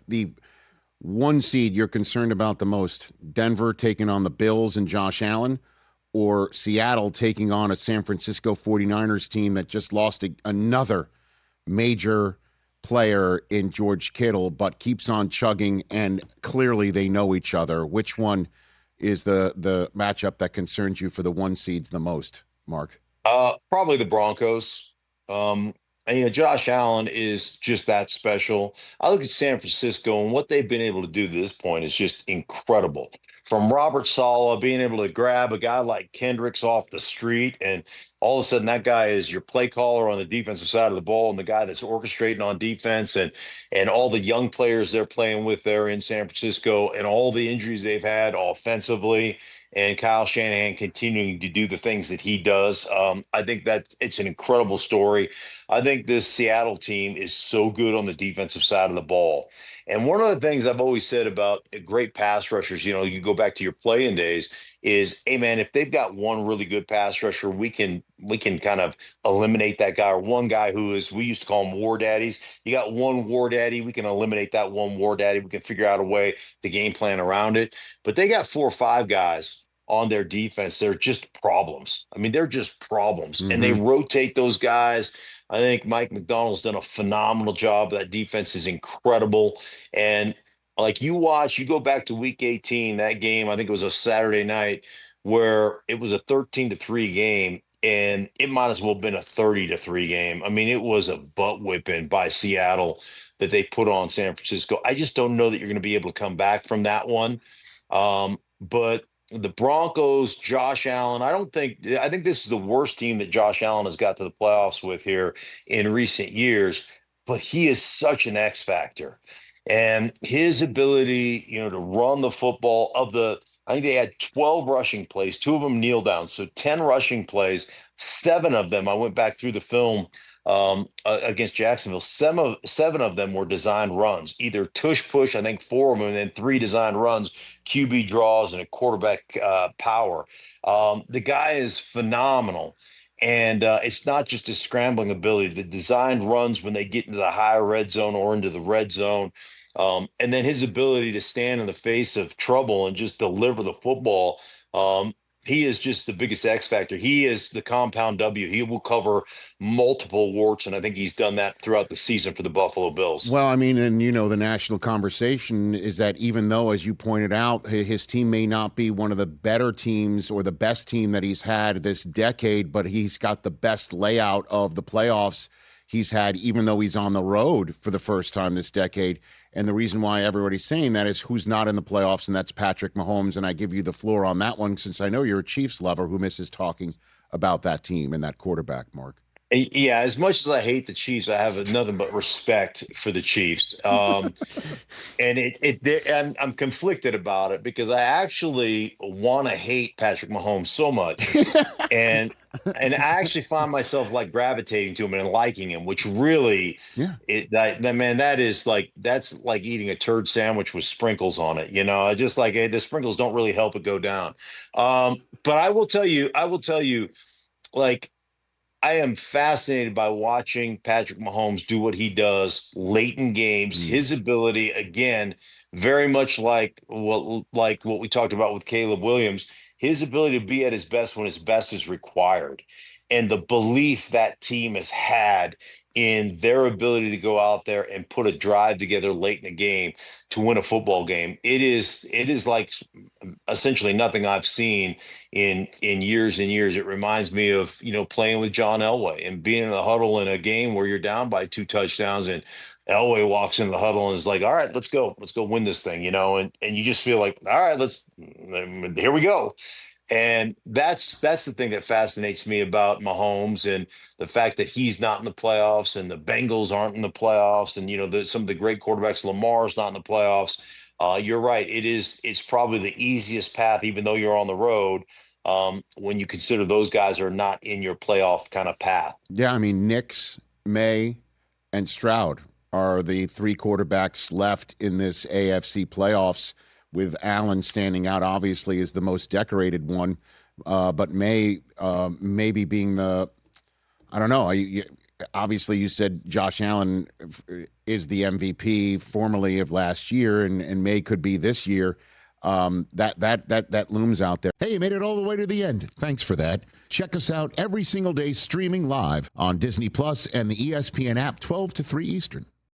the one seed you're concerned about the most? Denver taking on the Bills and Josh Allen, or Seattle taking on a San Francisco 49ers team that just lost another major player in George Kittle, but keeps on chugging, and clearly they know each other? Which one is the matchup that concerns you for the one seeds the most, Mark? Probably the Broncos. And, Josh Allen is just that special. I look at San Francisco, and what they've been able to do to this point is just incredible. From Robert Saleh being able to grab a guy like Kendricks off the street, and all of a sudden that guy is your play caller on the defensive side of the ball, and the guy that's orchestrating on defense, and all the young players they're playing with there in San Francisco, and all the injuries they've had offensively, and Kyle Shanahan continuing to do the things that he does. I think that it's an incredible story. I think this Seattle team is so good on the defensive side of the ball. And one of the things I've always said about great pass rushers, you go back to your playing days, is, hey man, if they've got one really good pass rusher, we can kind of eliminate that guy, or one guy who is, we used to call them war daddies. You got one war daddy, we can eliminate that one war daddy. We can figure out a way to game plan around it. But they got 4 or 5 guys on their defense. They're just problems. I mean, they're just problems. And they rotate those guys. I think Mike McDonald's done a phenomenal job. That defense is incredible. And like you go back to week 18, that game, I think it was a Saturday night, where it was a 13-3 game, and it might as well have been a 30-3 game. I mean, it was a butt whipping by Seattle that they put on San Francisco. I just don't know that you're going to be able to come back from that one. But the Broncos, Josh Allen, I think this is the worst team that Josh Allen has got to the playoffs with here in recent years, but he is such an X factor. And his ability, to run the football, I think they had 12 rushing plays, 2 of them kneel down. So 10 rushing plays, 7 of them, I went back through the film against Jacksonville. 7 of them were designed runs, either tush push, I think 4 of them, and then 3 designed runs, QB draws, and a quarterback power. The guy is phenomenal. And it's not just his scrambling ability, the designed runs when they get into the high red zone or into the red zone. And then his ability to stand in the face of trouble and just deliver the football. He is just the biggest X factor. He is the compound W. He will cover multiple warts, and I think he's done that throughout the season for the Buffalo Bills. Well, I mean, and the national conversation is that even though, as you pointed out, his team may not be one of the better teams or the best team that he's had this decade, but he's got the best layout of the playoffs he's had, even though he's on the road for the first time this decade. And the reason why everybody's saying that is who's not in the playoffs, and that's Patrick Mahomes. And I give you the floor on that one, since I know you're a Chiefs lover who misses talking about that team and that quarterback, Mark. Yeah, as much as I hate the Chiefs, I have nothing but respect for the Chiefs. And I'm conflicted about it, because I actually want to hate Patrick Mahomes so much, and I actually find myself like gravitating to him and liking him, which really, that's like eating a turd sandwich with sprinkles on it. I just like, the sprinkles don't really help it go down. But I will tell you, like, I am fascinated by watching Patrick Mahomes do what he does late in games. His ability, again, very much like what we talked about with Caleb Williams, his ability to be at his best when his best is required, and the belief that team has had in their ability to go out there and put a drive together late in the game to win a football game. It is like essentially nothing I've seen in years and years. It reminds me of, playing with John Elway and being in the huddle in a game where you're down by 2 touchdowns, and Elway walks in the huddle and is like, all right, let's go win this thing, and you just feel like, all right, here we go. And that's the thing that fascinates me about Mahomes, and the fact that he's not in the playoffs, and the Bengals aren't in the playoffs, and some of the great quarterbacks, Lamar's not in the playoffs. You're right. It's probably the easiest path, even though you're on the road, when you consider those guys are not in your playoff kind of path. Yeah, I mean, Nix, May, and Stroud are the 3 quarterbacks left in this AFC playoffs, with Allen standing out, obviously, as the most decorated one. But May maybe being I don't know. obviously you said Josh Allen is the MVP formerly of last year, and May could be this year. That looms out there. Hey, you made it all the way to the end. Thanks for that. Check us out every single day streaming live on Disney Plus and the ESPN app 12 to 3 Eastern.